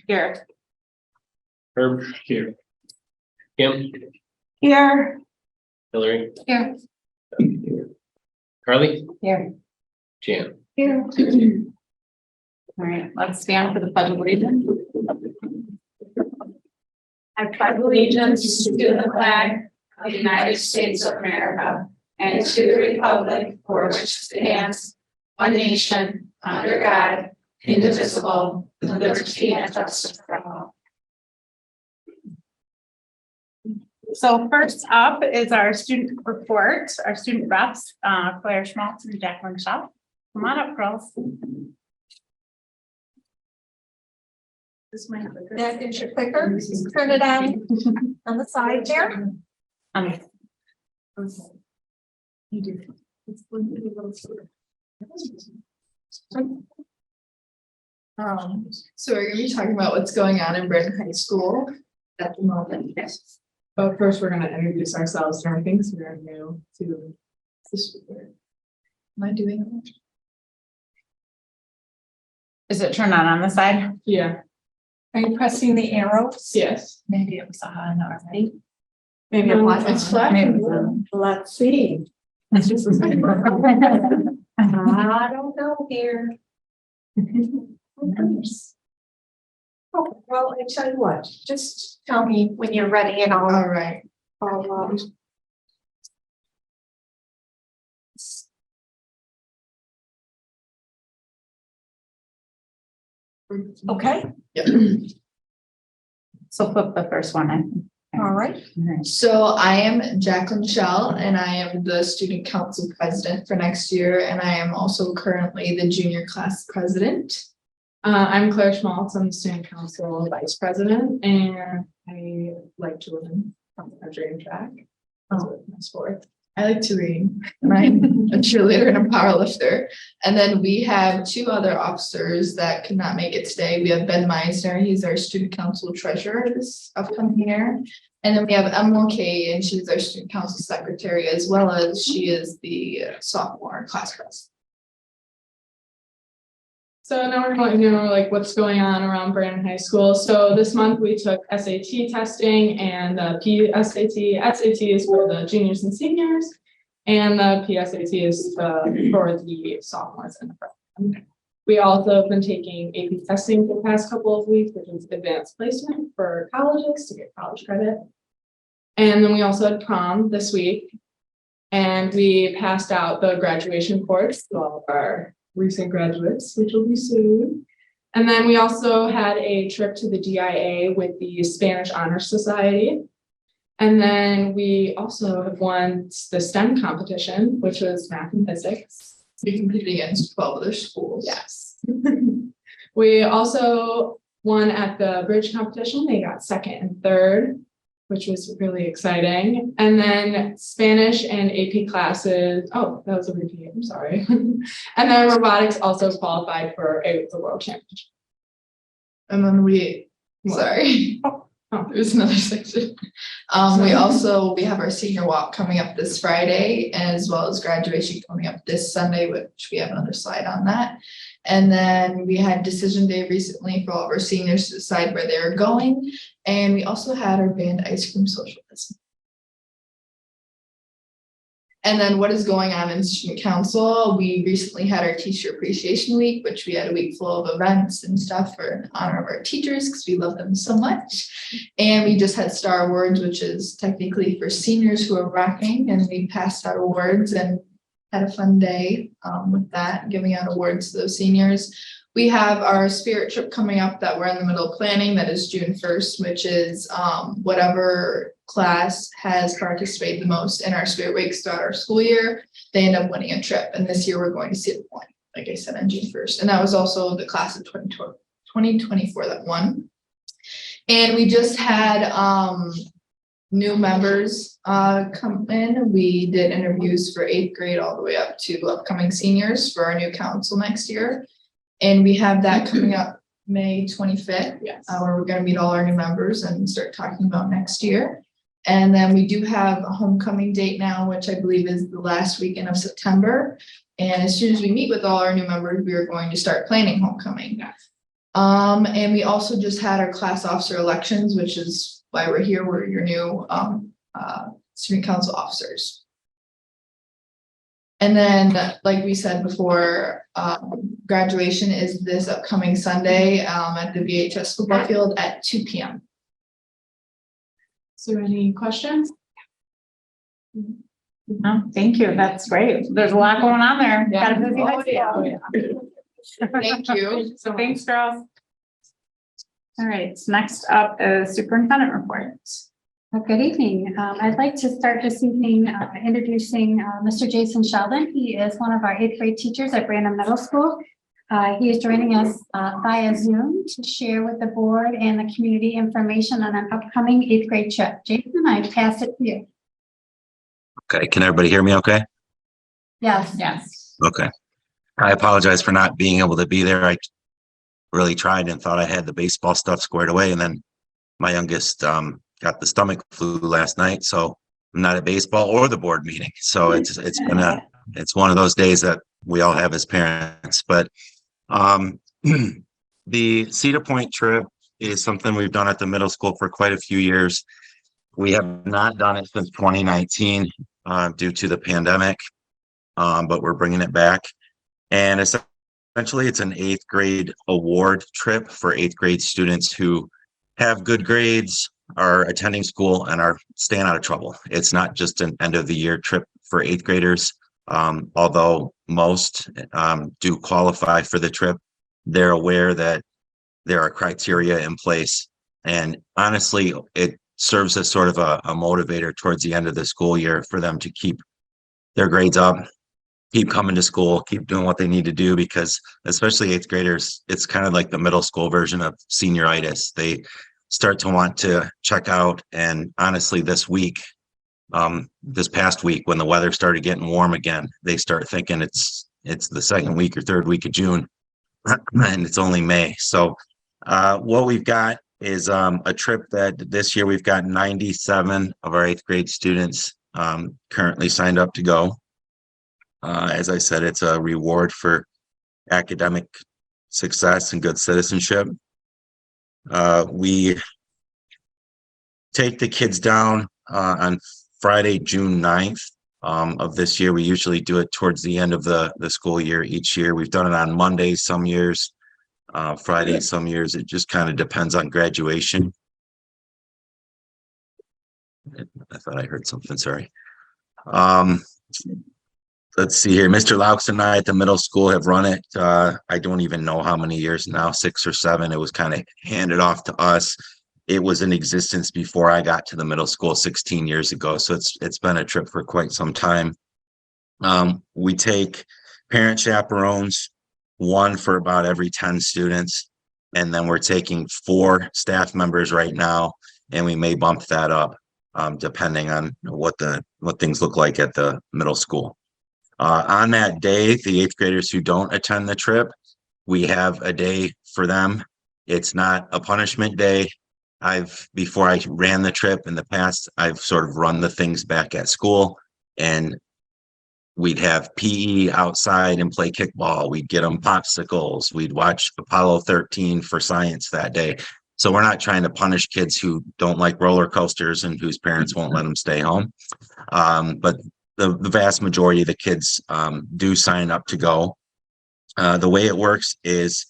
Here. Herb here. Kim. Here. Hillary. Here. Carly. Here. Jan. Here. All right, let's stand for the Pledge of Allegiance. I pledge allegiance to the flag of the United States of America and to the republic for which it stands, one nation, under God, indivisible, with liberty and justice for all. So first up is our student report, our student reps, Claire Schmaltz and Jacqueline Shaw. Come on up, girls. That is your clicker. Turn it on the side there. You do. So we're going to be talking about what's going on in Brandon High School at the moment. Yes. But first, we're going to introduce ourselves and everything, so we're new to the school. Am I doing it? Is it turned on the side? Yeah. Are you pressing the arrows? Yes. Maybe it was on already. Maybe It's flat. Maybe. Let's see. It's just. I don't know here. Oh, well, I tell you what, just tell me when you're ready and I'll. All right. Okay, So flip the first one in. all right. So I am Jacqueline Shell and I am the student council president for next year. And I am also currently the junior class president. I'm Claire Schmaltz. I'm the student council vice president, and I like to run cross country and track. That's my sport. I like to read. I'm a cheerleader and a power lifter. And then we have two other officers that could not make it today. We have Ben Meisner. He's our student council treasurer this upcoming year. And then we have Emma Kay, and she's our student council secretary, as well as she is the sophomore class president. So now we're going to know like what's going on around Brandon High School. So this month we took SAT testing and the PSAT. SAT is for the juniors and seniors, and the PSAT is for the sophomores and the freshmen. We also have been taking AP testing for the past couple of weeks, which is advanced placement for colleges to get college credit. And then we also had prom this week, and we passed out the graduation course to all of our recent graduates, which will be soon. And then we also had a trip to the DIA with the Spanish Honor Society. And then we also have won the STEM competition, which was math and physics. We competed against 12 other schools. Yes. We also won at the bridge competition. They got second and third, which was really exciting. And then Spanish and AP classes. Oh, that was a repeat. I'm sorry. And then robotics also qualified for the world championship. And then sorry. There's another section. We have our senior walk coming up this Friday, as well as graduation coming up this Sunday, which we have another slide on that. And then we had decision day recently for all of our seniors to decide where they're going. And we also had our band ice cream socialism. And then what is going on in student council? We recently had our teacher appreciation week, which we had a week full of events and stuff in honor of our teachers because we love them so much. And we just had Star Awards, which is technically for seniors who are rocking, and we passed out awards and had a fun day with that, giving out awards to those seniors. We have our spirit trip coming up that we're in the middle of planning. That is June 1st, which is whatever class has participated the most in our spirit weeks throughout our school year, they end up winning a trip. And this year we're going to Cedar Point, like I said, on June 1st. And that was also the class of 2024 that won. And we just had new members come in. We did interviews for 8th grade all the way up to upcoming seniors for our new council next year. And we have that coming up May 25th, Yes. Where we're going to meet all our new members and start talking about next year. And then we do have a homecoming date now, which I believe is the last weekend of September. And as soon as we meet with all our new members, we are going to start planning homecoming. And we also just had our class officer elections, which is why we're here. We're your new student council officers. And then, like we said before, graduation is this upcoming Sunday at the VHS football field at 2 p.m. Is there any questions? No, thank you. That's great. There's a lot going on there. Yeah. Got a busy high Oh, yeah. school. Yeah. Thank you. So Thanks, girls. All right, next up is superintendent reports. Good evening. I'd like to start this evening introducing Mr. Jason Sheldon. He is one of our 8th grade teachers at Brandon Middle School. He is joining us via Zoom to share with the board and the community information on an upcoming 8th grade trip. Jason, I pass it to you. Okay, can everybody hear me okay? Yes. Yes. Okay. I apologize for not being able to be there. I really tried and thought I had the baseball stuff squared away, and then my youngest got the stomach flu last night, so I'm not at baseball or the board meeting. So it's one of those days that we all have as parents. But the Cedar Point trip is something we've done at the middle school for quite a few years. We have not done it since 2019 due to the pandemic, but we're bringing it back. And essentially, it's an 8th grade award trip for 8th grade students who have good grades, are attending school, and are staying out of trouble. It's not just an end of the year trip for 8th graders. Although most do qualify for the trip, they're aware that there are criteria in place. And honestly, it serves as sort of a motivator towards the end of the school year for them to keep their grades up, keep coming to school, keep doing what they need to do, because especially 8th graders, it's kind of like the middle school version of senioritis. They start to want to check out. And honestly, this past week, when the weather started getting warm again, they start thinking it's the second week or third week of June and it's only May. So what we've got is a trip that this year we've got 97 of our 8th grade students currently signed up to go. As I said, it's a reward for academic success and good citizenship. We take the kids down on Friday, June 9th of this year. We usually do it towards the end of the school year each year. We've done it on Mondays some years, Fridays some years. It just kind of depends on graduation. I thought I heard something, sorry. Let's see here. Mr. Laux and I at the middle school have run it. I don't even know how many years now, 6 or 7. It was kind of handed off to us. It was in existence before I got to the middle school 16 years ago. So it's been a trip for quite some time. We take parent chaperones, 1 for about every 10 students. And then we're taking 4 staff members right now, and we may bump that up depending on what things look like at the middle school. On that day, the 8th graders who don't attend the trip, we have a day for them. It's not a punishment day. Before I ran the trip in the past, I've sort of run the things back at school, and we'd have PE outside and play kickball. We'd get them popsicles. We'd watch Apollo 13 for science that day. So we're not trying to punish kids who don't like roller coasters and whose parents won't let them stay home. But the vast majority of the kids do sign up to go. The way it works is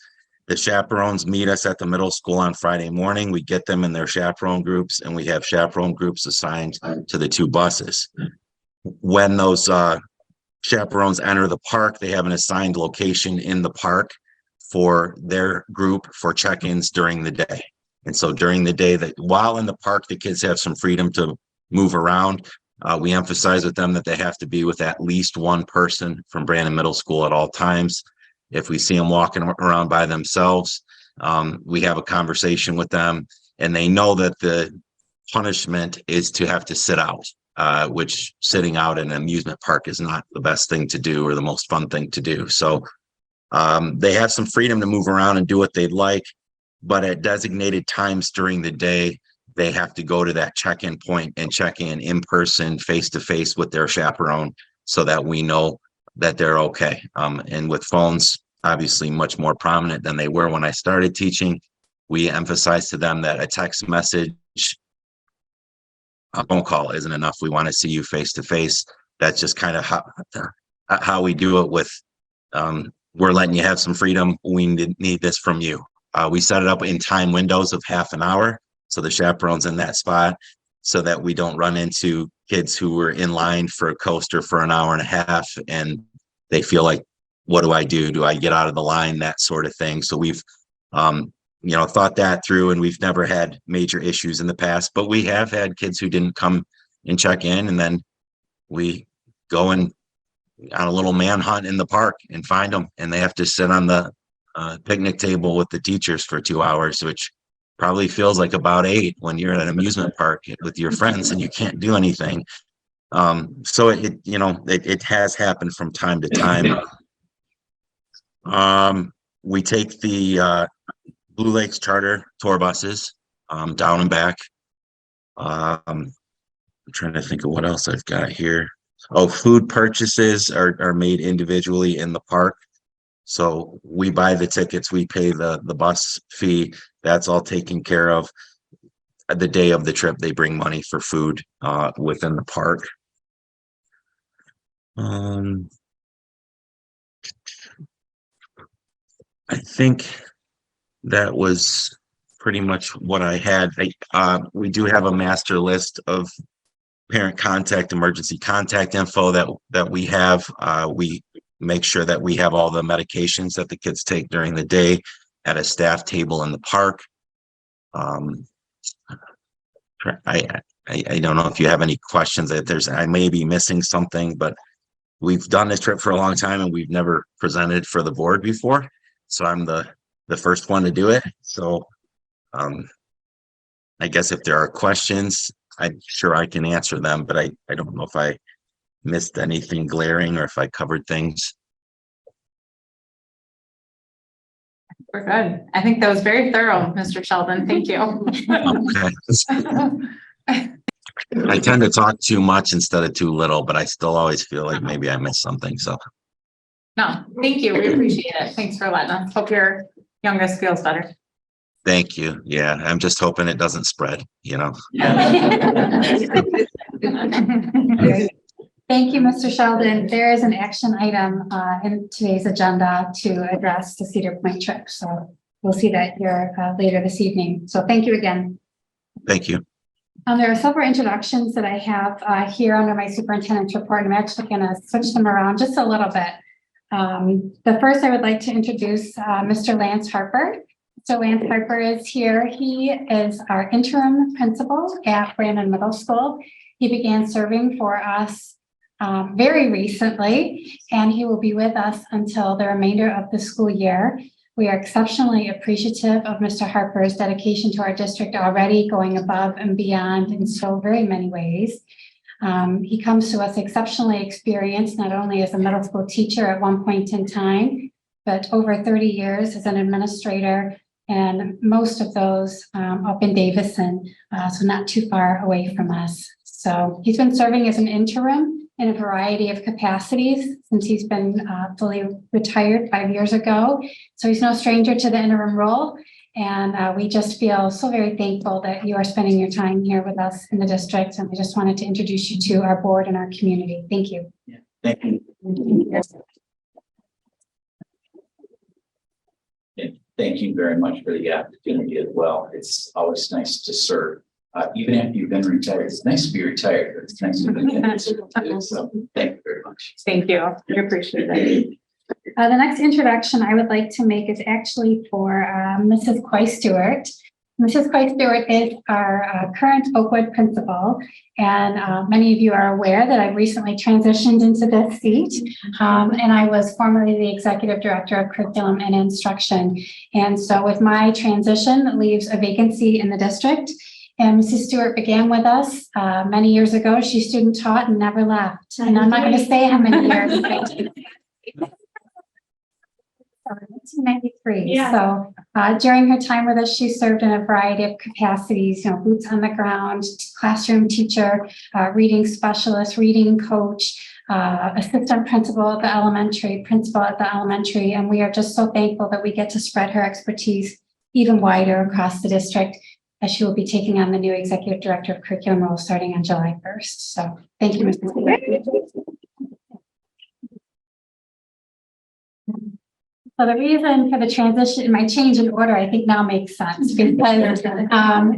the chaperones meet us at the middle school on Friday morning. We get them in their chaperone groups, and we have chaperone groups assigned to the 2 buses. When those chaperones enter the park, they have an assigned location in the park for their group for check-ins during the day. And so during the day, while in the park, the kids have some freedom to move around. We emphasize with them that they have to be with at least 1 person from Brandon Middle School at all times. If we see them walking around by themselves, we have a conversation with them, and they know that the punishment is to have to sit out, which sitting out in an amusement park is not the best thing to do or the most fun thing to do. So they have some freedom to move around and do what they'd like, but at designated times during the day, they have to go to that check-in point and check in person, face-to-face with their chaperone, so that we know that they're okay. And with phones, obviously much more prominent than they were when I started teaching. We emphasize to them that a text message, a phone call isn't enough. We want to see you face to face. That's just kind of how we do it with, we're letting you have some freedom. We need this from you. We set it up in time windows of half an hour. So the chaperone's in that spot so that we don't run into kids who were in line for a coaster for an hour and a half and they feel like, what do I do? Do I get out of the line? That sort of thing. So we've, thought that through, and we've never had major issues in the past, but we have had kids who didn't come and check in, and then we go and on a little manhunt in the park and find them, and they have to sit on the picnic table with the teachers for 2 hours, which probably feels like about 8 when you're at an amusement park with your friends and you can't do anything. So it has happened from time to time. We take the Blue Lakes Charter tour buses down and back. I'm trying to think of what else I've got here. Oh, food purchases are made individually in the park. So we buy the tickets, we pay the bus fee. That's all taken care of. The day of the trip, they bring money for food within the park. I think that was pretty much what I had. We do have a master list of parent contact, emergency contact info that we have. We make sure that we have all the medications that the kids take during the day at a staff table in the park. I don't know if you have any questions. I may be missing something, but we've done this trip for a long time and we've never presented for the board before. So I'm the first one to do it. So I guess if there are questions, I'm sure I can answer them, but I don't know if I missed anything glaring or if I covered things. We're good. I think that was very thorough, Mr. Sheldon. Thank you. Okay. I tend to talk too much instead of too little, but I still always feel like maybe I missed something. So No, thank you. We appreciate it. Thanks for letting us. Hope your youngest feels better. thank you. Yeah, I'm just hoping it doesn't spread, Thank you, Mr. Sheldon. There is an action item in today's agenda to address the Cedar Point trip. So we'll see that here later this evening. So thank you again. Thank you. There are several introductions that I have here under my superintendent's report. I'm actually going to switch them around just a little bit. The first, I would like to introduce Mr. Lance Harper. So Lance Harper is here. He is our interim principal at Brandon Middle School. He began serving for us very recently, and he will be with us until the remainder of the school year. We are exceptionally appreciative of Mr. Harper's dedication to our district already, going above and beyond in so very many ways. He comes to us exceptionally experienced, not only as a middle school teacher at one point in time, but over 30 years as an administrator, and most of those up in Davison, so not too far away from us. So he's been serving as an interim in a variety of capacities since he's been fully retired 5 years ago. So he's no stranger to the interim role. And we just feel so very thankful that you are spending your time here with us in the district. And we just wanted to introduce you to our board and our community. Thank you. Yeah, thank you. And thank you very much for the opportunity as well. It's always nice to serve. Even after you've been retired, it's nice to be retired, but it's nice to be in. So thank you very much. Thank you. We appreciate it. The next introduction I would like to make is actually for Mrs. Coy Stewart. Mrs. Coy Stewart is our current Oakwood principal, and many of you are aware that I've recently transitioned into this seat, and I was formerly the executive director of curriculum and instruction. And so with my transition, it leaves a vacancy in the district. And Mrs. Stewart began with us many years ago. She student taught and never left. And I'm not going to say how many years. 1993. Yeah. So during her time with us, she served in a variety of capacities, boots on the ground, classroom teacher, reading specialist, reading coach, assistant principal at the elementary, principal at the elementary. And we are just so thankful that we get to spread her expertise even wider across the district, as she will be taking on the new executive director of curriculum role starting on July 1st. So thank you, Mrs. So the reason for the transition, my change in order, I think now makes sense because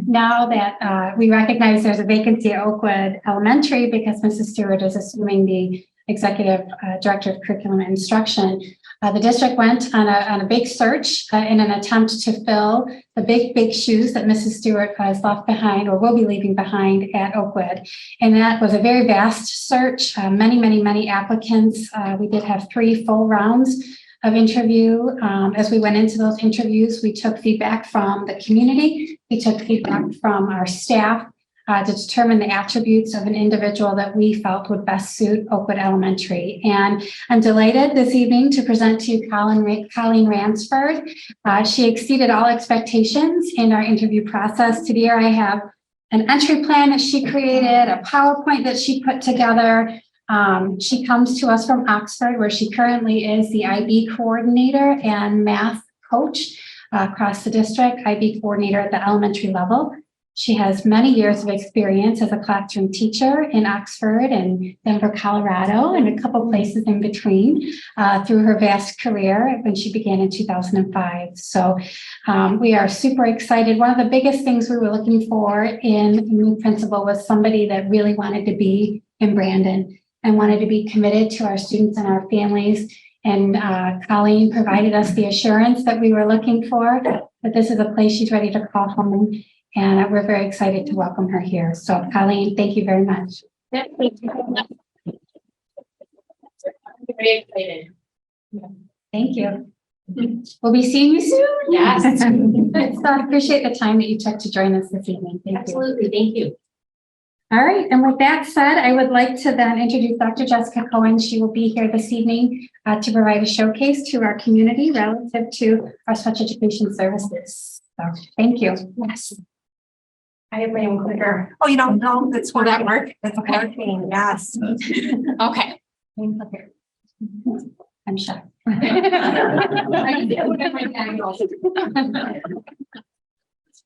now that we recognize there's a vacancy at Oakwood Elementary because Mrs. Stewart is assuming the executive director of curriculum and instruction. The district went on a big search in an attempt to fill the big shoes that Mrs. Stewart has left behind or will be leaving behind at Oakwood. And that was a very vast search, many applicants. We did have 3 full rounds of interview. As we went into those interviews, we took feedback from the community. We took feedback from our staff to determine the attributes of an individual that we felt would best suit Oakwood Elementary. And I'm delighted this evening to present to you Colleen Ransford. She exceeded all expectations in our interview process. Today I have an entry plan that she created, a PowerPoint that she put together. She comes to us from Oxford, where she currently is the IB coordinator and math coach across the district, IB coordinator at the elementary level. She has many years of experience as a classroom teacher in Oxford and Denver, Colorado, and a couple places in between through her vast career when she began in 2005. So we are super excited. One of the biggest things we were looking for in a new principal was somebody that really wanted to be in Brandon and wanted to be committed to our students and our families. And Colleen provided us the assurance that we were looking for, that this is a place she's ready to call home. And we're very excited to welcome her here. So Colleen, thank you very much. Very excited. Thank you. We'll be seeing you soon. Yes. So I appreciate the time that you took to join us this evening. Thank you. Absolutely, thank you. All right, and with that said, I would like to then introduce Dr. Jessica Cohen. She will be here this evening to provide a showcase to our community relative to our special education services. So thank you. Yes. I have my own clicker. Oh, you don't know? That's Will that work? That's Okay. working, yes. Okay. I'm shy.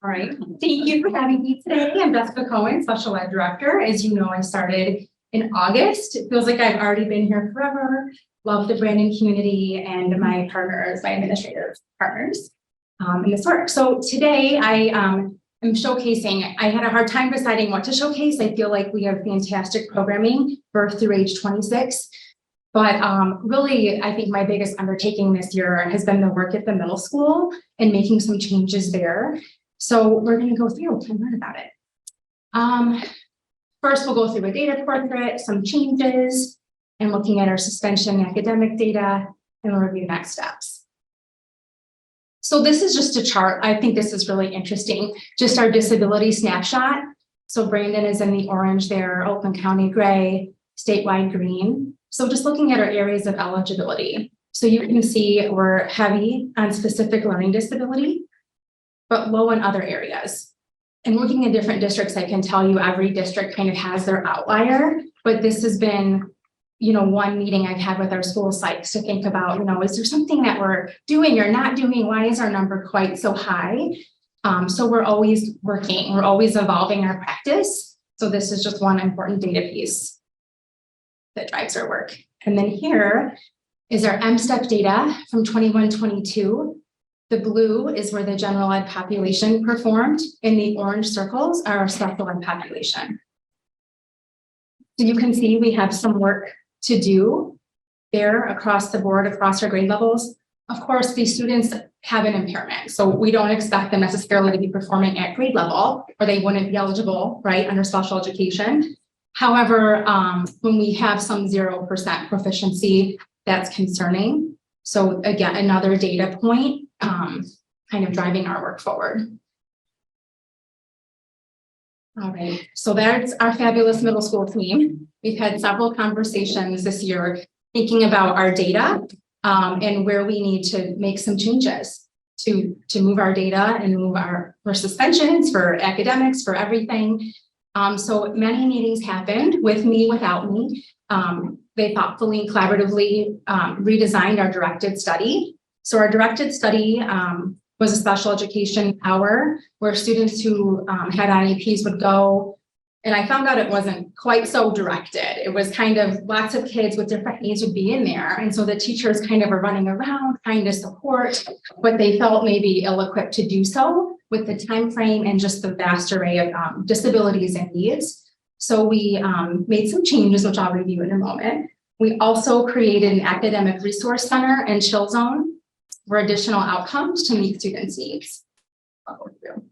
All right, thank you for having me today. I'm Jessica Cohen, Special Ed Director. As you know, I started in August. It feels like I've already been here forever. Love the Brandon community and my partners, my administrative partners in this work. So today I am showcasing, I had a hard time deciding what to showcase. I feel like we have fantastic programming, birth through age 26. But really, I think my biggest undertaking this year has been the work at the middle school and making some changes there. So we're going to go through and learn about it. First, we'll go through a data portrait, some changes, and looking at our suspension academic data, and we'll review next steps. So this is just a chart. I think this is really interesting. Just our disability snapshot. So Brandon is in the orange there, Oakland County gray, statewide green. So just looking at our areas of eligibility. So you can see we're heavy on specific learning disability, but low in other areas. And looking at different districts, I can tell you every district kind of has their outlier, but this has been, one meeting I've had with our school psychs to think about, is there something that we're doing or not doing? Why is our number quite so high? So we're always working, we're always evolving our practice. So this is just one important data piece that drives our work. And then here is our M-STEP data from 21-22. The blue is where the general ed population performed, and the orange circles are our special ed population. So you can see we have some work to do there across the board, across our grade levels. Of course, these students have an impairment, so we don't expect them necessarily to be performing at grade level, or they wouldn't be eligible, right, under special education. However, when we have some 0% proficiency, that's concerning. So again, another data point kind of driving our work forward. All right, so that's our fabulous middle school team. We've had several conversations this year thinking about our data and where we need to make some changes to move our data and move for suspensions, for academics, for everything. So many meetings happened with me, without me. They thoughtfully and collaboratively redesigned our directed study. So our directed study was a special education hour where students who had IEPs would go. And I found out it wasn't quite so directed. It was kind of lots of kids with different needs would be in there. And so the teachers kind of were running around trying to support, but they felt maybe ill-equipped to do so with the time frame and just the vast array of disabilities and needs. So we made some changes, which I'll review in a moment. We also created an academic resource center and chill zone for additional outcomes to meet students' needs. I'll go through.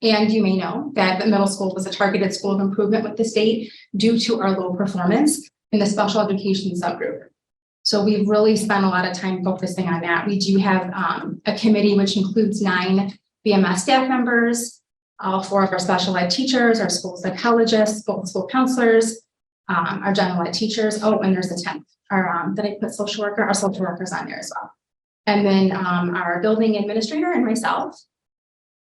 And you may know that the middle school was a targeted school of improvement with the state due to our low performance in the special education subgroup. So we've really spent a lot of time focusing on that. We do have a committee which includes 9 BMS staff members, all 4 of our special ed teachers, our school psychologists, both school counselors, our general ed teachers. Oh, and there's a 10th. Did I put social worker? Our social workers on there as well. And then our building administrator and myself.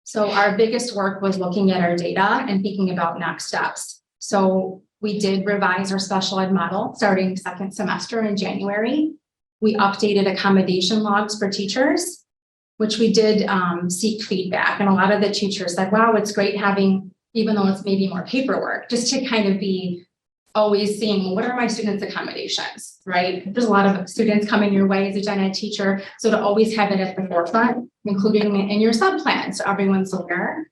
So our biggest work was looking at our data and thinking about next steps. So we did revise our special ed model starting second semester in January. We updated accommodation logs for teachers, which we did seek feedback. And a lot of the teachers said, wow, it's great having, even though it's maybe more paperwork, just to kind of be always seeing what are my students' accommodations, right? There's a lot of students coming your way as a gen ed teacher. So to always have it at the forefront, including in your sub plan, so everyone's aware.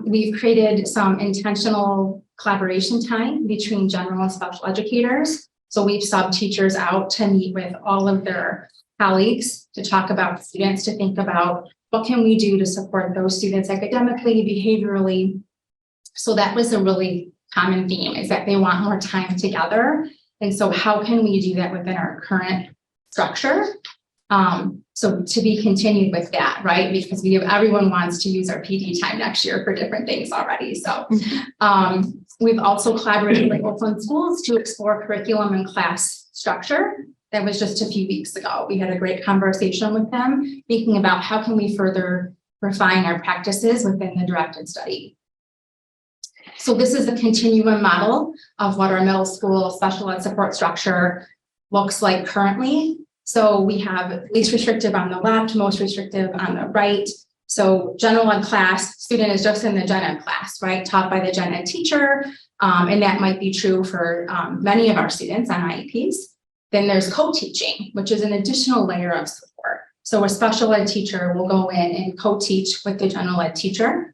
We've created some intentional collaboration time between general and special educators. So we've subbed teachers out to meet with all of their colleagues to talk about students, to think about what can we do to support those students academically, behaviorally. So that was a really common theme, is that they want more time together. And so how can we do that within our current structure? So to be continued with that, right? Because everyone wants to use our PD time next year for different things already. So we've also collaborated with Oakland schools to explore curriculum and class structure. That was just a few weeks ago. We had a great conversation with them, thinking about how can we further refine our practices within the directed study. So this is a continuum model of what our middle school special ed support structure looks like currently. So we have least restrictive on the left, most restrictive on the right. So general ed class, student is just in the gen ed class, right? Taught by the gen ed teacher. And that might be true for many of our students on IEPs. Then there's co-teaching, which is an additional layer of support. So a special ed teacher will go in and co-teach with the general ed teacher.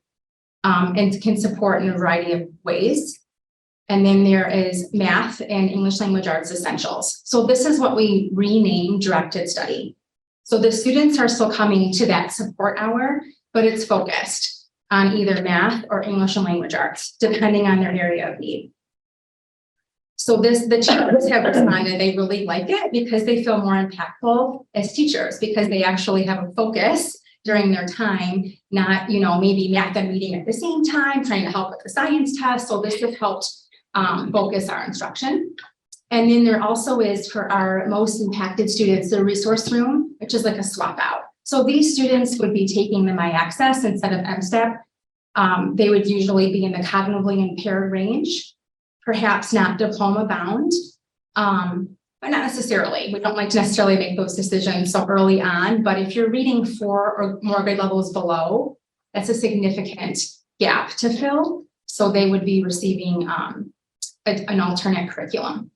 And can support in a variety of ways. And then there is math and English language arts essentials. So this is what we renamed directed study. So the students are still coming to that support hour, but it's focused on either math or English and language arts, depending on their area of need. So the teachers have responded, they really like it because they feel more impactful as teachers, because they actually have a focus during their time, not, maybe math and reading at the same time, trying to help with the science test. So this has helped focus our instruction. And then there also is, for our most impacted students, the resource room, which is like a swap out. So these students would be taking the MyAccess instead of MSTEP. They would usually be in the cognitively impaired range, perhaps not diploma bound. But not necessarily. We don't like to necessarily make those decisions so early on, but if you're reading 4 or more grade levels below, that's a significant gap to fill. So they would be receiving an alternate curriculum,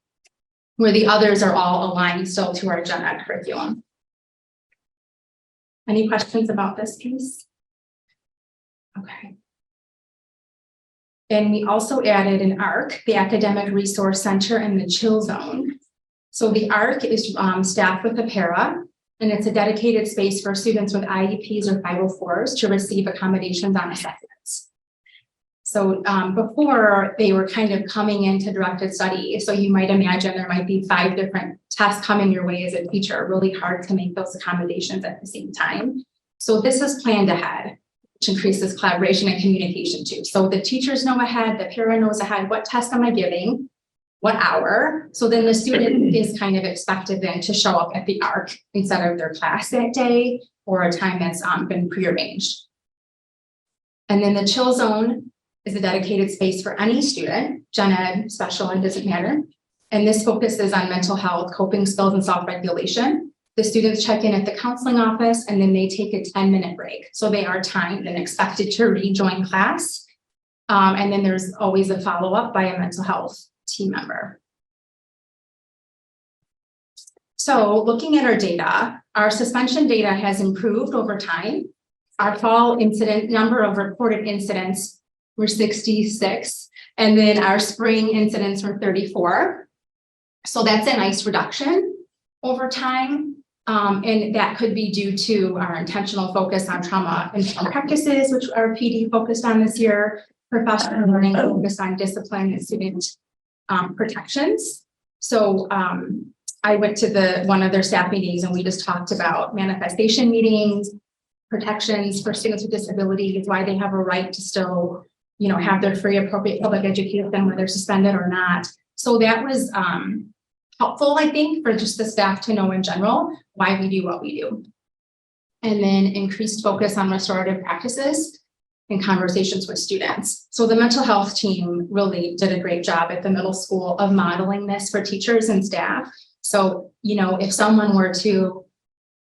where the others are all aligned still to our gen ed curriculum. Any questions about this piece? Okay. And we also added an ARC, the Academic Resource Center, and the Chill Zone. So the ARC is staffed with a para, and it's a dedicated space for students with IEPs or 504s to receive accommodations on assessments. So before, they were kind of coming into directed study. So you might imagine there might be 5 different tests coming your way as a teacher, really hard to make those accommodations at the same time. So this is planned ahead, which increases collaboration and communication too. So the teachers know ahead, the para knows ahead, what test am I giving? what hour. So then the student is kind of expected then to show up at the ARC instead of their class that day or a time that's been prearranged. And then the chill zone is a dedicated space for any student, gen ed, special ed, doesn't matter. And this focuses on mental health, coping skills, and self-regulation. The students check in at the counseling office and then they take a 10-minute break. So they are timed and expected to rejoin class. And then there's always a follow-up by a mental health team member. So looking at our data, our suspension data has improved over time. Our fall incident number of reported incidents were 66, and then our spring incidents were 34. So that's a nice reduction over time. And that could be due to our intentional focus on trauma-informed practices, which our PD focused on this year, professional learning focused on discipline and student protections. So I went to one of their staff meetings and we just talked about manifestation meetings, protections for students with disabilities, why they have a right to still, have their free appropriate public education, whether they're suspended or not. So that was helpful, I think, for just the staff to know in general why we do what we do. And then increased focus on restorative practices and conversations with students. So the mental health team really did a great job at the middle school of modeling this for teachers and staff. So, if someone were to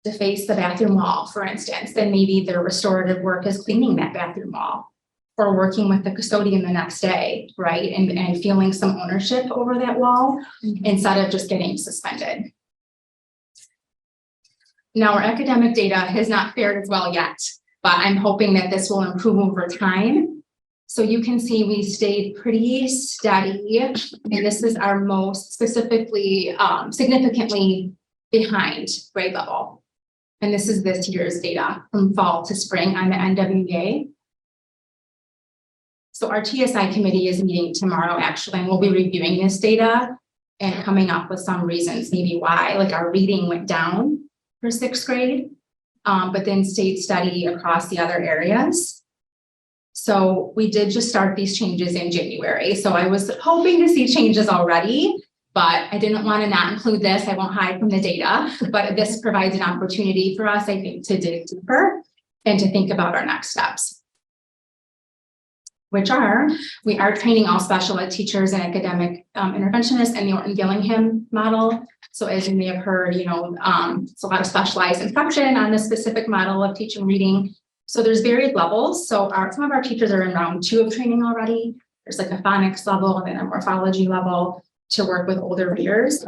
deface the bathroom wall, for instance, then maybe their restorative work is cleaning that bathroom wall or working with the custodian the next day, right? And feeling some ownership over that wall instead of just getting suspended. Now, our academic data has not fared as well yet, but I'm hoping that this will improve over time. So you can see we stayed pretty steady, and this is our most significantly behind grade level. And this is this year's data from fall to spring on the NWA. So our TSI committee is meeting tomorrow, actually, and we'll be reviewing this data and coming up with some reasons, maybe why, like our reading went down for sixth grade, but then stayed steady across the other areas. So we did just start these changes in January. So I was hoping to see changes already, but I didn't want to not include this. I won't hide from the data, but this provides an opportunity for us, I think, to dig deeper and to think about our next steps. We are training all special ed teachers and academic interventionists in the Orton-Gillingham model. So as you may have heard, it's a lot of specialized instruction on this specific model of teaching reading. So there's varied levels. So some of our teachers are in round 2 of training already. There's like a phonics level and then a morphology level to work with older readers.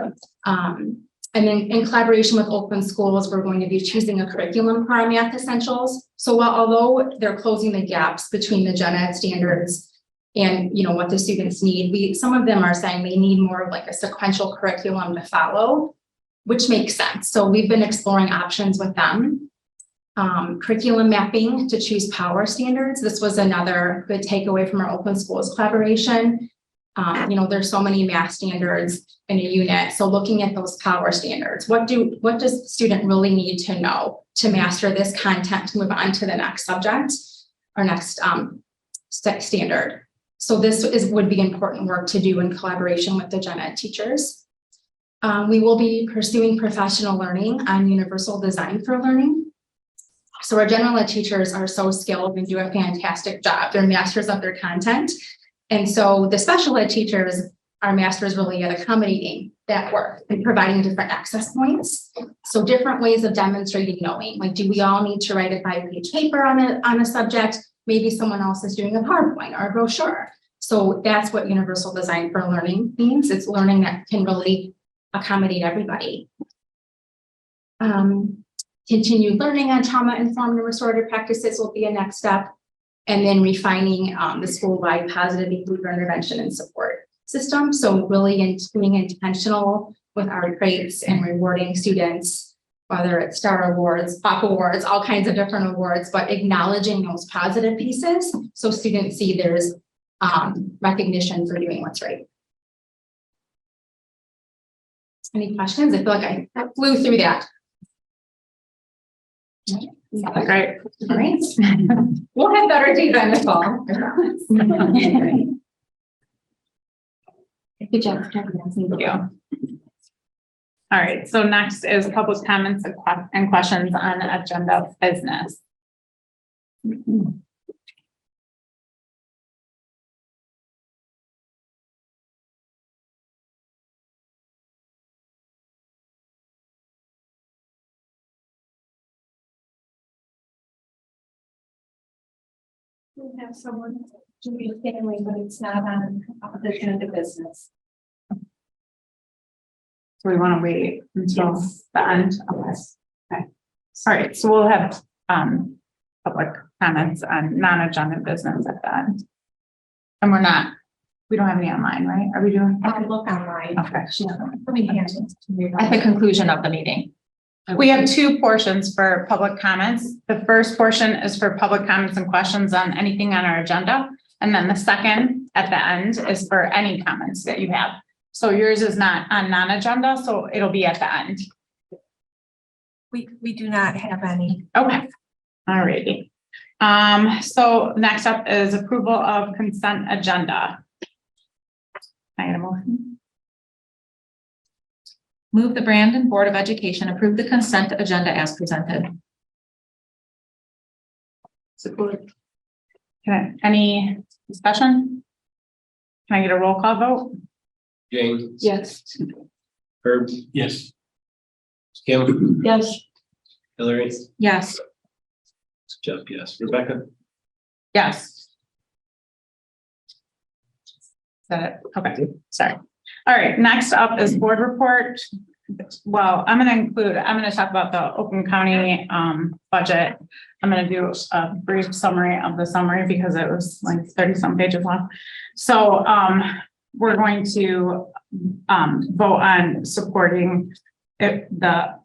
And then in collaboration with Oakland schools, we're going to be choosing a curriculum for our math essentials. So although they're closing the gaps between the gen ed standards and what the students need, some of them are saying they need more of like a sequential curriculum to follow, which makes sense. So we've been exploring options with them. Curriculum mapping to choose power standards. This was another good takeaway from our Oakland schools collaboration. There's so many math standards in a unit. So looking at those power standards, what does the student really need to know to master this content to move on to the next subject or next standard? So this would be important work to do in collaboration with the gen ed teachers. We will be pursuing professional learning on universal design for learning. So our general ed teachers are so skilled and do a fantastic job. They're masters of their content. And so the special ed teachers are masters really at accommodating that work and providing different access points. So different ways of demonstrating knowing, like, do we all need to write a 5-page paper on a subject? Maybe someone else is doing a PowerPoint or a brochure. So that's what universal design for learning means. It's learning that can really accommodate everybody. Continued learning on trauma-informed and restorative practices will be a next step. And then refining the school-wide positive behavior intervention and support system. So really being intentional with our grades and rewarding students, whether it's star awards, pop awards, all kinds of different awards, but acknowledging those positive pieces so students see there's recognition for doing what's right. Any questions? I feel like I flew through that. Great. All right. We'll have better data in the fall. I Good job. Thank you. All right, so next is public comments and questions on agenda business. We have someone to be family, but it's not on the agenda business. So we want to wait until the end of this. Okay. All right, so we'll have public comments on non-agenda business at the end. And we don't have any online, right? Are we doing? I'll look online. Okay. Let me hand it to you. At the conclusion of the meeting. We have two portions for public comments. The first portion is for public comments and questions on anything on our agenda. And then the second at the end is for any comments that you have. So yours is not on non-agenda, so it'll be at the end. We do not have any. Okay. All righty. So next up is approval of consent agenda. Can I get a motion? Move the Brandon Board of Education approve the consent agenda as presented. Support. Okay, any discussion? Can I get a roll call vote? Jane, Yes. Herb, Yes. Kim, Yes. Hillary, Yes. Jeff, yes. Rebecca, Yes. Is that it? Okay, sorry. All right, next up is board report. Well, I'm going to talk about the Oakland County budget. I'm going to do a brief summary of the summary because it was like 30 some pages long. So we're going to vote on supporting the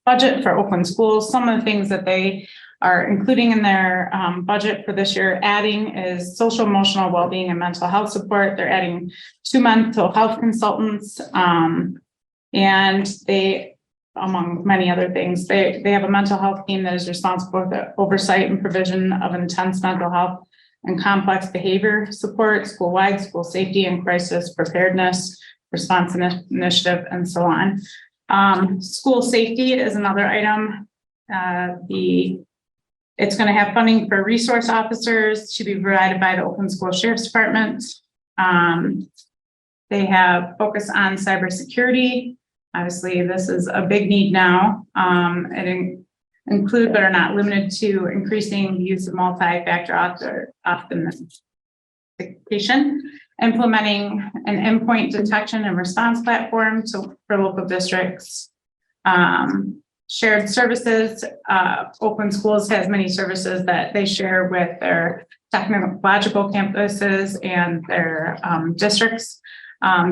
budget for Oakland schools. Some of the things that they are including in their budget for this year, adding is social, emotional well-being and mental health support. They're adding 2 mental health consultants, and they, among many other things, they have a mental health team that is responsible for the oversight and provision of intense mental health and complex behavior support, school-wide, school safety and crisis preparedness, response initiative, and so on. School safety is another item. It's going to have funding for resource officers to be provided by the Oakland School Sheriff's Department. They have focus on cybersecurity. Obviously, this is a big need now. It include, but are not limited to, increasing the use of multi-factor authentication, implementing an endpoint detection and response platform for local districts. Shared services. Oakland Schools has many services that they share with their technological campuses and their districts.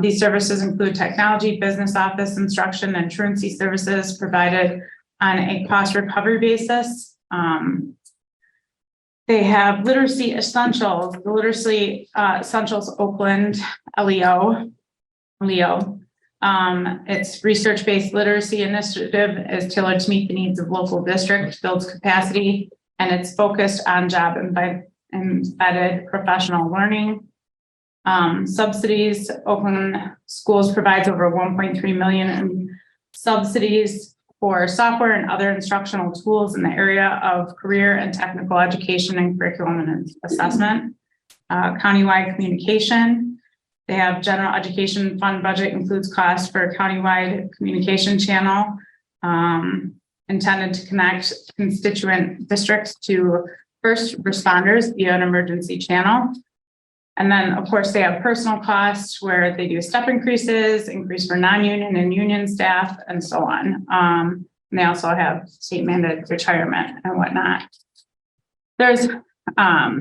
These services include technology, business office, instruction, and truancy services provided on a cost recovery basis. They have literacy essentials, the literacy essentials Oakland LEO. Its research-based literacy initiative is tailored to meet the needs of local districts, builds capacity, and it's focused on job embedded professional learning. Subsidies, Oakland Schools provides over 1.3 million in subsidies for software and other instructional tools in the area of career and technical education and curriculum and assessment. Countywide communication. They have general education fund budget includes costs for a countywide communication channel intended to connect constituent districts to first responders via an emergency channel. And then, of course, they have personal costs where they do step increases, increase for non-union and union staff, and so on. And they also have state mandated retirement and whatnot. There's PA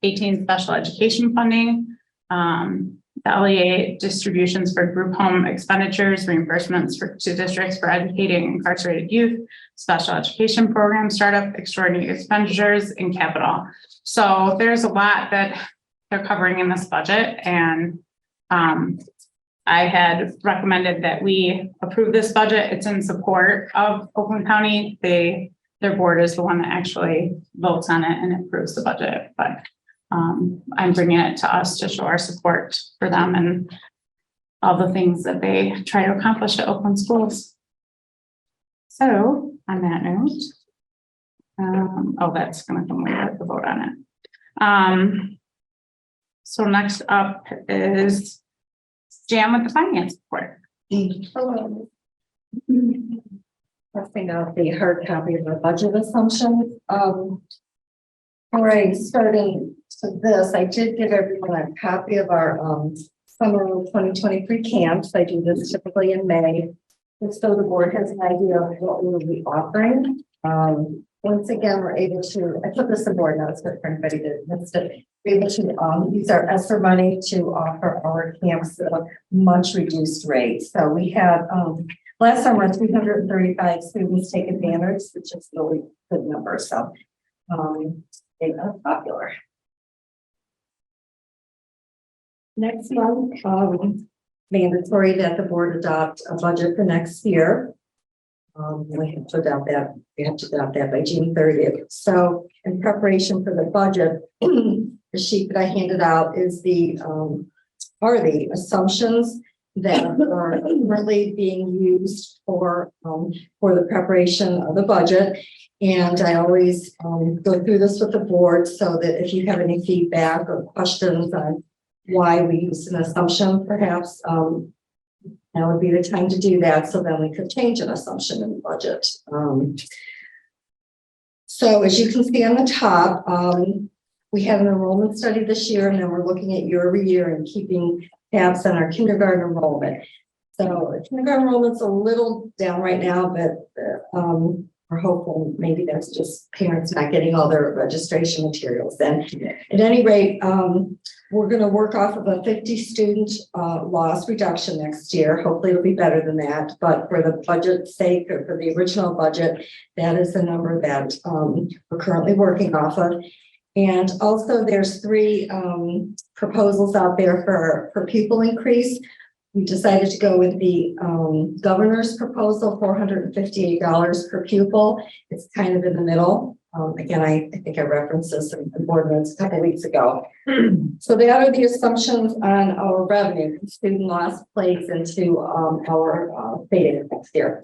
18 special education funding, the LEA distributions for group home expenditures, reimbursements to districts for educating incarcerated youth, special education program startup, extraordinary expenditures, and capital. So there's a lot that they're covering in this budget, and I had recommended that we approve this budget. It's in support of Oakland County. Their board is the one that actually votes on it and approves the budget, but I'm bringing it to us to show our support for them and all the things that they try to accomplish at Oakland schools. So on that note, that's gonna come later, the vote on it. So next up is Jan with the finance report. Hello. Let's bring out the hard copy of our budget assumptions. All right, starting to this, I did give everyone a copy of our summer 2023 camps. I do this typically in May. And so the board has an idea of what we will be offering. Once again, we're able to, I put this in board notes, but for anybody that missed it, we're able to use our ESSER money to offer our camps at a much reduced rate. So we had last summer 335 students take advantage, which is a really good number. So it's popular. Next month, mandatory that the board adopt a budget for next year. We have to adopt that by June 30th. So in preparation for the budget, the sheet that I handed out is are the assumptions that are currently being used for the preparation of the budget. And I always go through this with the board so that if you have any feedback or questions on why we use an assumption, perhaps now would be the time to do that. So then we could change an assumption in the budget. So as you can see on the top, we have an enrollment study this year, and then we're looking at year over year and keeping tabs on our kindergarten enrollment. So kindergarten enrollment's a little down right now, but we're hopeful maybe that's just parents not getting all their registration materials. Then at any rate, we're going to work off of a 50 student loss reduction next year. Hopefully it'll be better than that, but for the budget's sake or for the original budget, that is the number that we're currently working off of. And also there's 3 proposals out there for pupil increase. We decided to go with the governor's proposal, $458 per pupil. It's kind of in the middle. Again, I think I referenced this in board notes a couple weeks ago. So that are the assumptions on our revenue. Student loss plays into our state aid next year.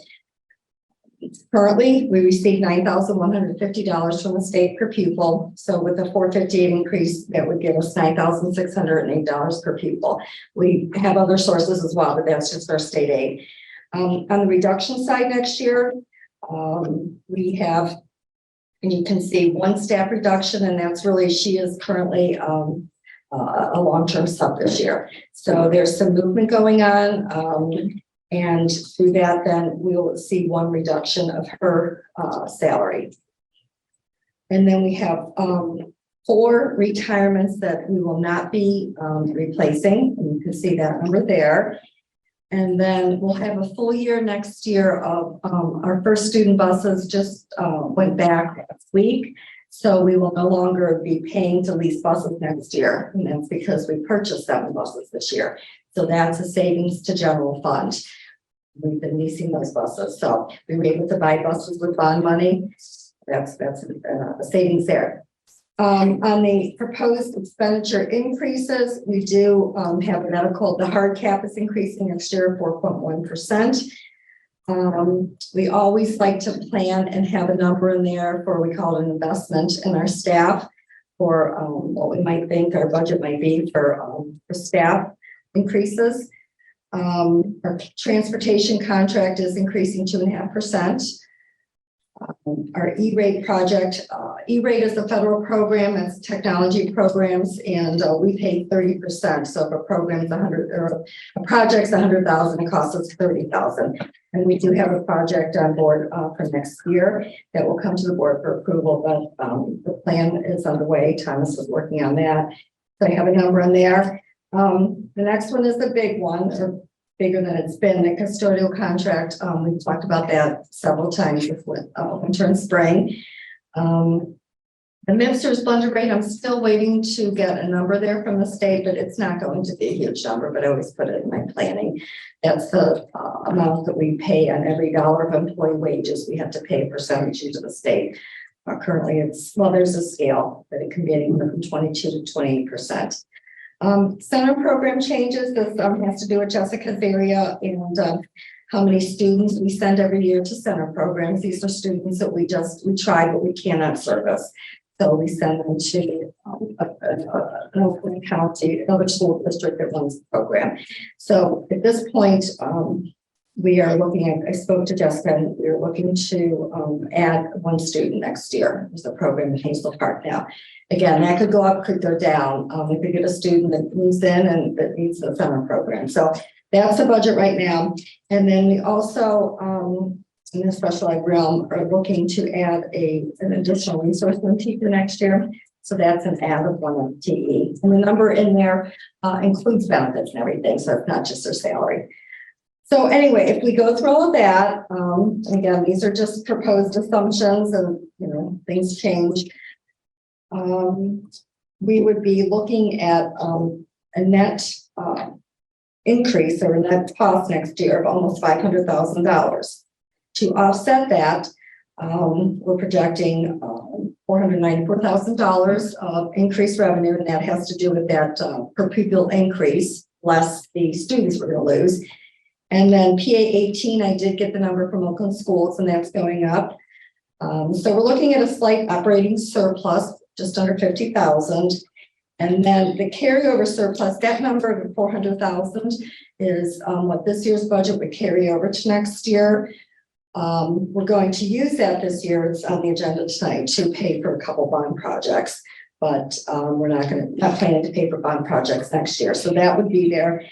Currently, we receive $9,150 from the state per pupil. So with the 458 increase, that would give us $9,608 per pupil. We have other sources as well, but that's just our state aid. On the reduction side next year, we have, and you can see 1 staff reduction, and that's really, she is currently a long-term sub this year. So there's some movement going on. And through that, then we'll see 1 reduction of her salary. And then we have 4 retirements that we will not be replacing. And you can see that number there. And then we'll have a full year next year of our first student buses just went back last week. So we will no longer be paying to lease buses next year. And that's because we purchased 7 buses this year. So that's a savings to general fund. We've been leasing those buses. So we were able to buy buses with bond money. That's a savings there. On the proposed expenditure increases, we do have medical, the hard cap is increasing next year 4.1%. We always like to plan and have a number in there for we call it an investment in our staff for what we might think our budget might be for staff increases. Our transportation contract is increasing 2.5%. Our E-rate project, E-rate is a federal program, it's technology programs, and we pay 30%. So if a program's 100 or a project's 100,000, it costs us 30,000. And we do have a project on board for next year that will come to the board for approval, but the plan is underway. Thomas is working on that. So I have a number in there. The next one is the big one, or bigger than it's been, the custodial contract. We've talked about that several times with winter and spring. The minister's blended rate, I'm still waiting to get a number there from the state, but it's not going to be a huge number, but I always put it in my planning. That's the amount that we pay on every dollar of employee wages. We have to pay a percentage into the state. Currently, there's a scale that it can be anywhere from 22 to 28%. Center program changes, this has to do with Jessica's area and how many students we send every year to center programs. These are students that we try, but we cannot service. So we send them to an Oakland County, another school district that runs the program. So at this point, we are looking at, I spoke to Jessica, and we're looking to add one student next year. There's a program in Hazel Park now. Again, that could go up, could go down. We could get a student that moves in and that needs the summer program. So that's the budget right now. And then we also, in the special ed realm, are looking to add an additional resource room teacher next year. So that's an add of one FTE. And the number in there includes benefits and everything. So it's not just their salary. So anyway, if we go through all of that, again, these are just proposed assumptions and, things change. We would be looking at a net increase or a net cost next year of almost $500,000. To offset that, we're projecting $494,000 of increased revenue, and that has to do with that per pupil increase, less the students we're going to lose. And then PA 18, I did get the number from Oakland schools, and that's going up. So we're looking at a slight operating surplus, just under 50,000. And then the carryover surplus, that number of 400,000 is what this year's budget would carry over to next year. We're going to use that this year. It's on the agenda tonight to pay for a couple bond projects, but we're not planning to pay for bond projects next year. So that would be there.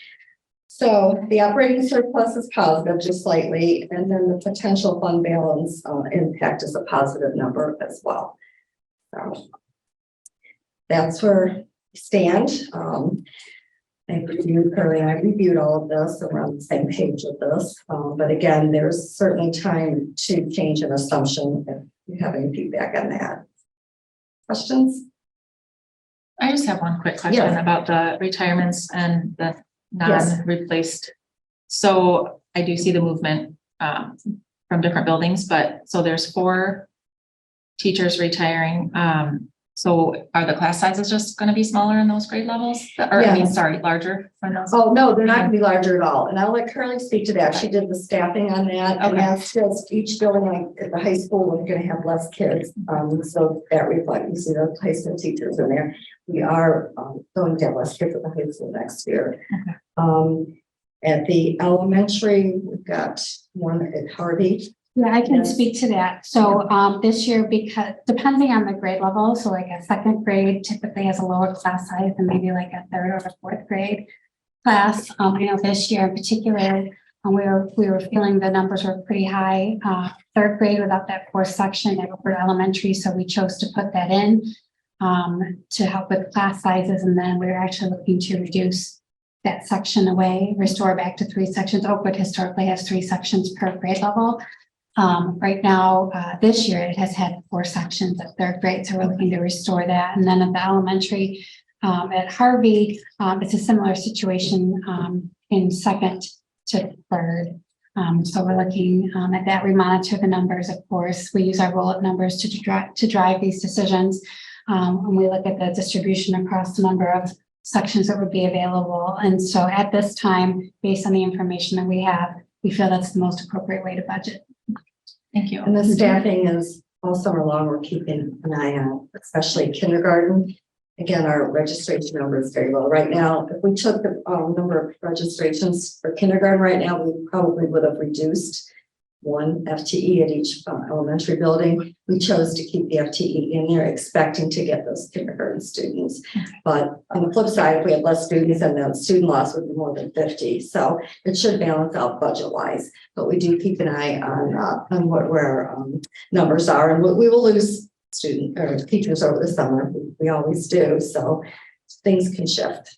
So the operating surplus is positive, just slightly, and then the potential fund balance impact is a positive number as well. So that's where we stand. I reviewed all of this, so we're on the same page with this. But again, there's certainly time to change an assumption if you have any feedback on that. Questions? I just have one quick question about the retirements and the non-replaced. So I do see the movement from different buildings, but so there's 4 teachers retiring. So are the class sizes just going to be smaller in those grade levels? Or larger for those? Oh, no, they're not going to be larger at all. And I'll let Curly speak to that. She did the staffing on that. Okay. And that's just each building at the high school, we're going to have less kids. So that reflects, you see those high school teachers in there. We are going to have less kids at the high school next year. Okay. At the elementary, we've got one at Harvey. Yeah, I can speak to that. So this year, because depending on the grade level, so like a 2nd grade typically has a lower class size than maybe like a 3rd or a 4th grade class. I know this year in particular, we were feeling the numbers were pretty high. 3rd grade without that 4th section at Oakland Elementary, so we chose to put that in to help with class sizes, and then we were actually looking to reduce that section away, restore back to 3 sections. Oakwood historically has 3 sections per grade level. Right now, this year, it has had 4 sections at 3rd grade, so we're looking to restore that. And then at the elementary, at Harvey, it's a similar situation in 2nd to 3rd. So we're looking at that. We monitor the numbers, of course. We use our roll-up numbers to drive these decisions. And we look at the distribution across the number of sections that would be available. And so at this time, based on the information that we have, we feel that's the most appropriate way to budget. Thank you. And the staffing is all summer long. We're keeping an eye on, especially kindergarten. Again, our registration number is very low right now. If we took the number of registrations for kindergarten right now, we probably would have reduced 1 FTE at each elementary building. We chose to keep the FTE in there, expecting to get those kindergarten students. But on the flip side, if we had less students, then the student loss would be more than 50. So it should balance out budget-wise. But we do keep an eye on where numbers are, and we will lose teachers over the summer. We always do. So things can shift.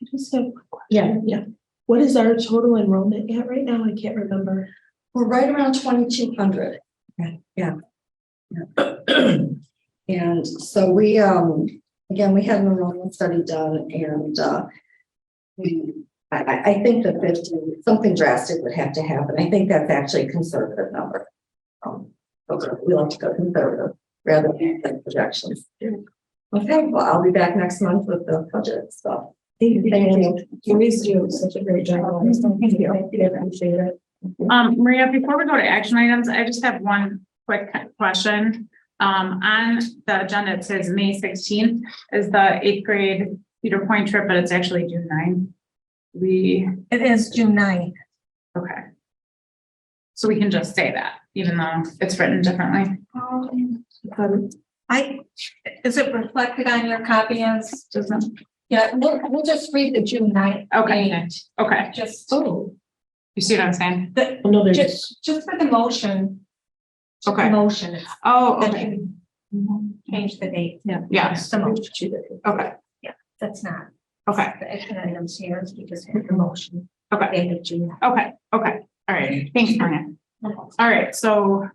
Just a question. Yeah. What is our total enrollment at right now? I can't remember. We're right around 2,200. Yeah. And so we, again, we had an enrollment study done, and I think that something drastic would have to happen. I think that's actually a conservative number. We like to go conservative. rather than the projections. Okay, well, I'll be back next month with the budget stuff. Thank Thank you. you. You always do such a great job. Thank you. I appreciate it. Maria, before we go to action items, I just have one quick question. On the agenda, it says May 16th is the 8th grade Cedar Point trip, but it's actually June 9th. It is June 9th. Okay. So we can just say that, even though it's written differently. Is it reflected on your copy as, Doesn't, yeah, we'll just read the June 9th. okay, date. okay. Just, Oh, You see what I'm saying? no, there's. just for the motion. Okay. Motion, Oh, that okay. you change the date. Yeah. Yes. The motion, Okay, that's not okay, the action items here, it's because of the motion. okay, Date of June. okay, okay. All right, thanks, Maria. All right, so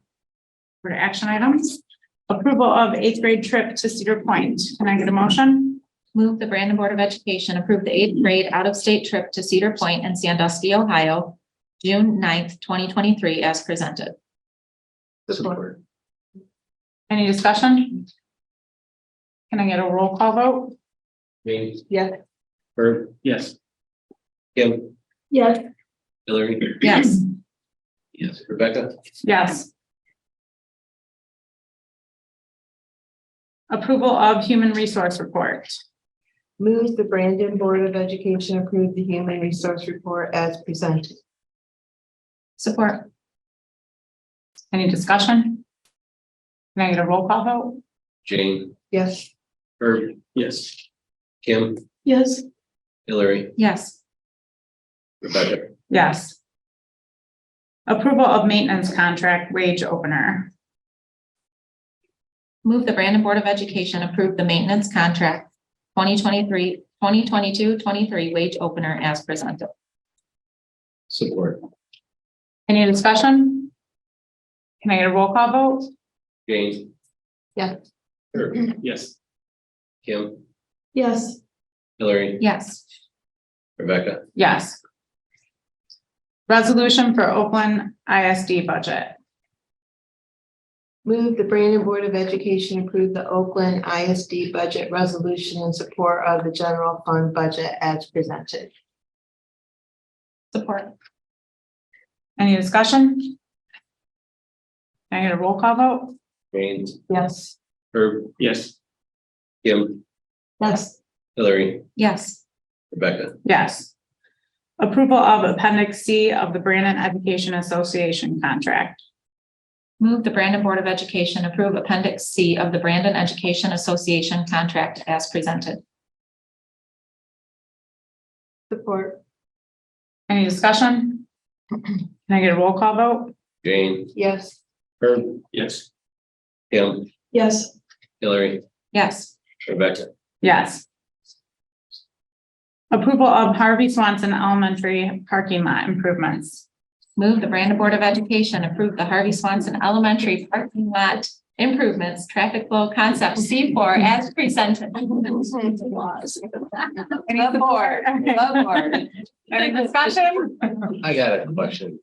for the action items, approval of 8th grade trip to Cedar Point. Can I get a motion? Move the Brandon Board of Education approve the 8th grade out-of-state trip to Cedar Point and Sandusky, Ohio, June 9th, 2023, as presented. Support. Any discussion? Can I get a roll call vote? Jane, Yeah. Herb, yes. Kim, Yes. Hillary, Yes. yes, Rebecca, Yes. Approval of human resource report. Move the Brandon Board of Education approve the human resource report as presented. Support. Any discussion? Can I get a roll call vote? Jane, Yes. Herb, yes. Kim, Yes. Hillary, Yes. Rebecca, Yes. Approval of maintenance contract wage opener. Move the Brandon Board of Education approve the maintenance contract 2022-23 wage opener as presented. support. Any discussion? Can I get a roll call vote? Jane. Yes. Herb, yes. Kim, Yes. Hillary, Yes. Rebecca, Yes. Resolution for Oakland ISD budget. Move the Brandon Board of Education approve the Oakland ISD budget resolution in support of the general fund budget as presented. Support. Any discussion? Can I get a roll call vote? Jane, Yes. Herb, yes. Kim, Yes. Hillary, Yes. Rebecca, Yes. Approval of Appendix C of the Brandon Education Association contract. Move the Brandon Board of Education approve Appendix C of the Brandon Education Association contract as presented. Support. Any discussion? Can I get a roll call vote? Jane, Yes. Herb, yes. Kim, Yes. Hillary, Yes. Rebecca, Yes. Approval of Harvey Swanson Elementary parking lot improvements. Move the Brandon Board of Education approve the Harvey Swanson Elementary parking lot improvements, traffic flow concept C4 as presented. Any support? Any discussion? I got a question.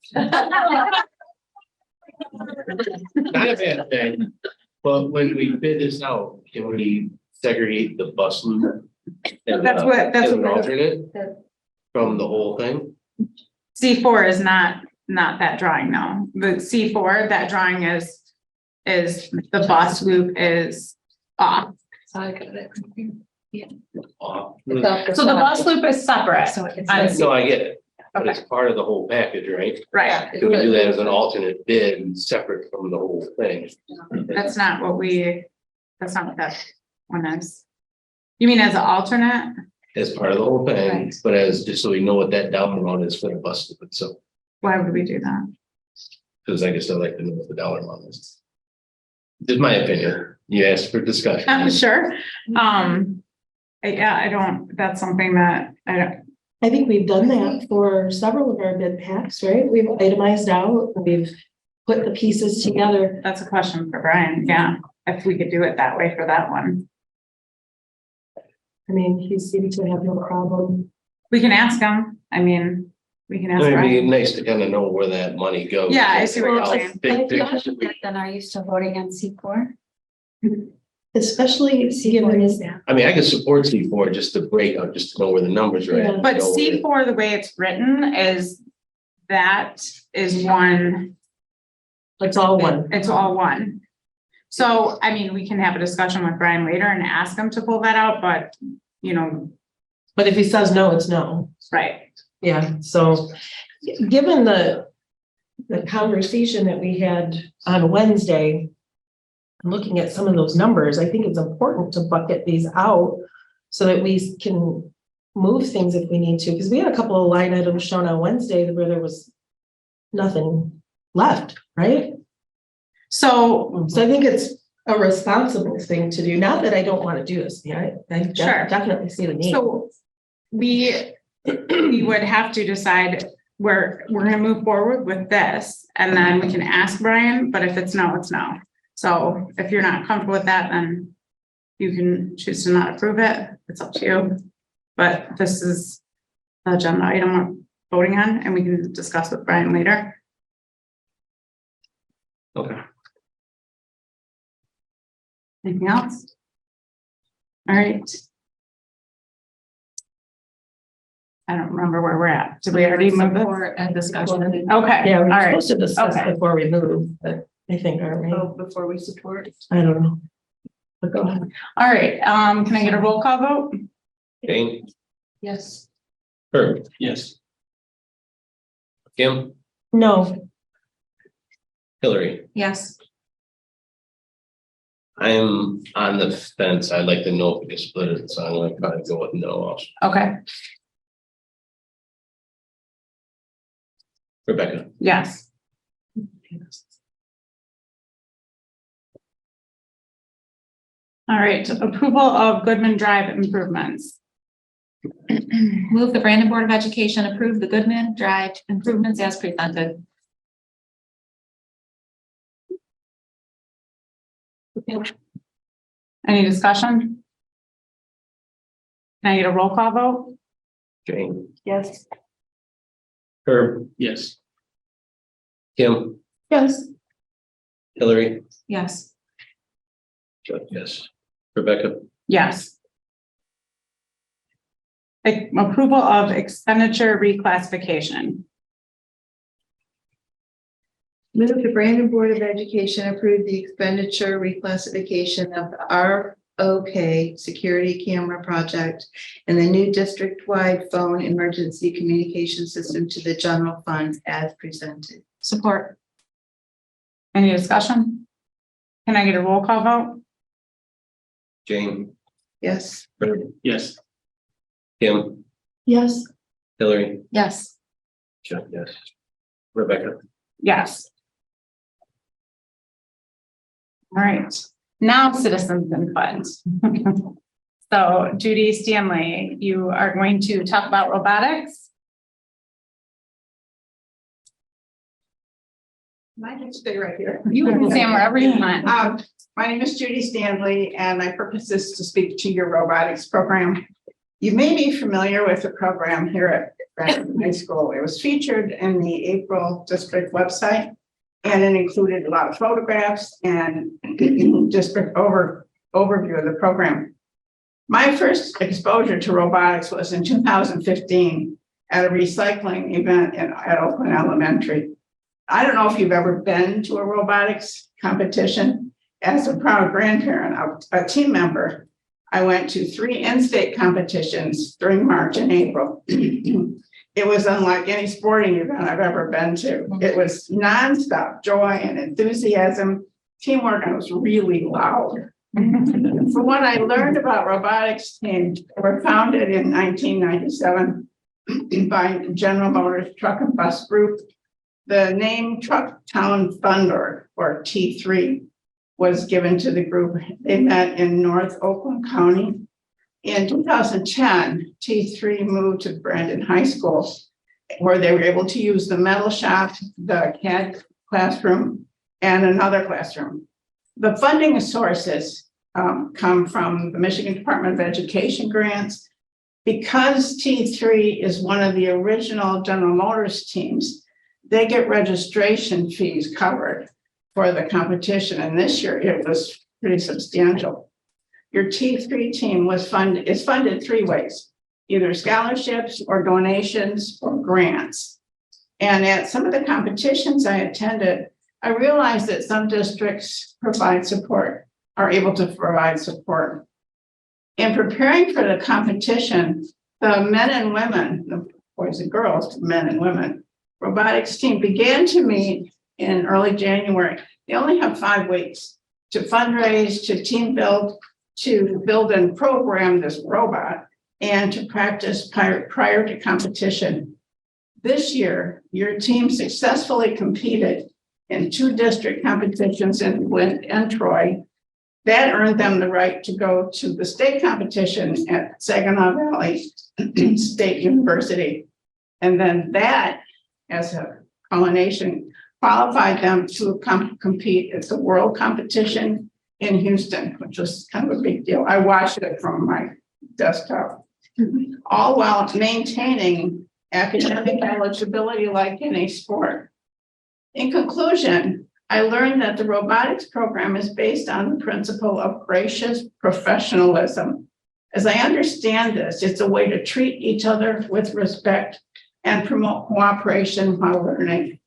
Not a bad thing, but when we bid this out, can we segregate the bus loop? That's what An alternate from the whole thing? C4 is not that drawing, no. The C4, that drawing is the bus loop is off. Off. So the bus loop is separate. So it's on No, I get it, but Okay. it's part of the whole package, right? Right, Can we do that as an alternate bid, separate from the whole thing? that's not what that one is. You mean as an alternate? As part of the whole thing, Right. but as, just so we know what that dollar amount is for the bus loop itself, Why would we do that? because I guess I'd like to know what the dollar amount is. Just my opinion, you asked for discussion. I'm sure. Yeah, I don't, that's something that I don't, I think we've done that for several of our bid packs, right? We've itemized out, we've put the pieces together. that's a question for Brian, yeah, if we could do it that way for that one. I mean, he seemed to have no problem. We can ask him, I mean, we can ask It'd be Brian. nice to kind of know where that money goes. Yeah, I see what you're How saying. big picture should we- Then are you still voting on C4? Especially What is given, that? I mean, I can support C4 just to break up, just to know where the numbers are at. But know where- C4, the way it's written is that is one, it's all one. it's all one. So, I mean, we can have a discussion with Brian later and ask him to pull that out, but, you know, But if he says no, it's no. right. Yeah, so given the conversation that we had on Wednesday, looking at some of those numbers, I think it's important to bucket these out so that we can move things if we need to, because we had a couple of line items shown on Wednesday where there was nothing left, right? So, So I think it's a responsible thing to do. Not that I don't want to do this. Yeah, I Sure. definitely see the need. so we would have to decide where we're gonna move forward with this, and then we can ask Brian, but if it's no, it's no. So if you're not comfortable with that, then you can choose to not approve it. It's up to you. But this is the agenda item we're voting on, and we can discuss with Brian later. Okay. Anything else? All right. I don't remember where we're at. Did we already move it? Support and discussion. Okay, Yeah, all we're right. supposed to discuss Okay. before we move, but I think, aren't we? Oh, before we support. I don't know. But go ahead. All right, can I get a roll call vote? Jane, Yes. Herb. Yes. Kim, No, Hillary, Yes, I'm on the fence. I'd like to know if we can split it, so I'm gonna probably go with no also. Okay, Rebecca, yes. All right, approval of Goodman Drive improvements. move the Brandon Board of Education approve the Goodman Drive improvements as presented. Any discussion? Can I get a roll call vote? Jane, Yes. Herb. Yes. Kim, yes, Hillary, Yes, Chuck, yes. Rebecca, Yes. Approval of expenditure reclassification. Move the Brandon Board of Education approve the expenditure reclassification of the ROK security camera project and the new district-wide phone emergency communication system to the general fund as presented. support. Any discussion? Can I get a roll call vote? Jane, Yes. Herb. Yes. Kim, yes, Hillary, Yes, Chuck, yes. Rebecca, Yes. All right, now citizens input. So Judy Stanley, you are going to talk about robotics. I can stay right here. You can stand wherever you want. My name is Judy Stanley, and my purpose is to speak to your robotics program. You may be familiar with the program here at Brandon High School. It was featured in the April district website, and it included a lot of photographs and district overview of the program. My first exposure to robotics was in 2015 at a recycling event at Oakland Elementary. I don't know if you've ever been to a robotics competition. As a proud grandparent, a team member, I went to 3 in-state competitions during March and April. It was unlike any sporting event I've ever been to. It was nonstop joy and enthusiasm, teamwork, and it was really loud. From what I learned about robotics teams, they were founded in 1997 by General Motors Truck and Bus Group. The name Truck Town Thunder, or T3, was given to the group. They met in North Oakland County. In 2010, T3 moved to Brandon High School, where they were able to use the metal shop, the CAD classroom, and another classroom. The funding sources come from the Michigan Department of Education grants. Because T3 is one of the original General Motors teams, they get registration fees covered for the competition. And this year it was pretty substantial. Your T3 team is funded three ways, either scholarships or donations or grants. And at some of the competitions I attended, I realized that some districts are able to provide support. In preparing for the competition, the men and women, the boys and girls, men and women, robotics team began to meet in early January. They only have 5 weeks to fundraise, to team build, to build and program this robot, and to practice prior to competition. This year, your team successfully competed in 2 district competitions in Flint and Troy. That earned them the right to go to the state competition at Saginaw Valley State University. And then that, as a culmination, qualified them to compete at the world competition in Houston, which was kind of a big deal. I watched it from my desktop, all while maintaining academic eligibility like any sport. In conclusion, I learned that the robotics program is based on the principle of gracious professionalism. As I understand this, it's a way to treat each other with respect and promote cooperation while learning,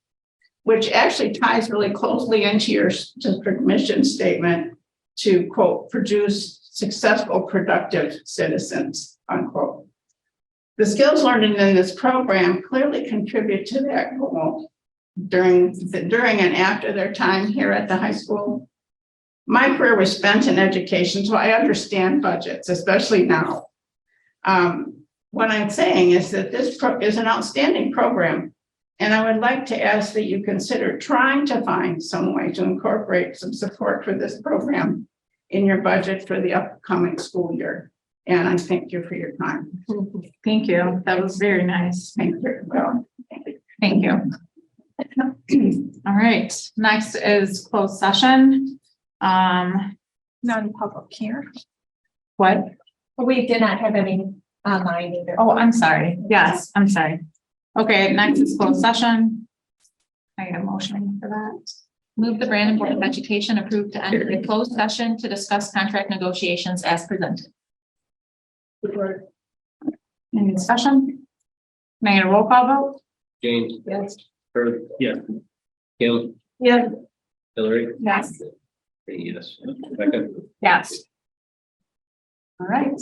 which actually ties really closely into your district mission statement to, quote, produce successful, productive citizens, unquote. The skills learned in this program clearly contribute to that goal during and after their time here at the high school. My career was spent in education, so I understand budgets, especially now. What I'm saying is that this is an outstanding program, and I would like to ask that you consider trying to find some way to incorporate some support for this program in your budget for the upcoming school year. And I thank you for your time. Thank you. That was very nice. Thank you. Well, Thank you. All right, next is closed session. Non-public here. What? We did not have any online either. Oh, I'm sorry. Yes, I'm sorry. Okay, next is closed session. I get a motion for that. Move the Brandon Board of Education approve to enter a closed session to discuss contract negotiations as presented. Any discussion? May I get a roll call vote? James. Yes. Or, yeah. Kim. Yeah. Hillary. Yes. Yes. Rebecca. Yes. All right.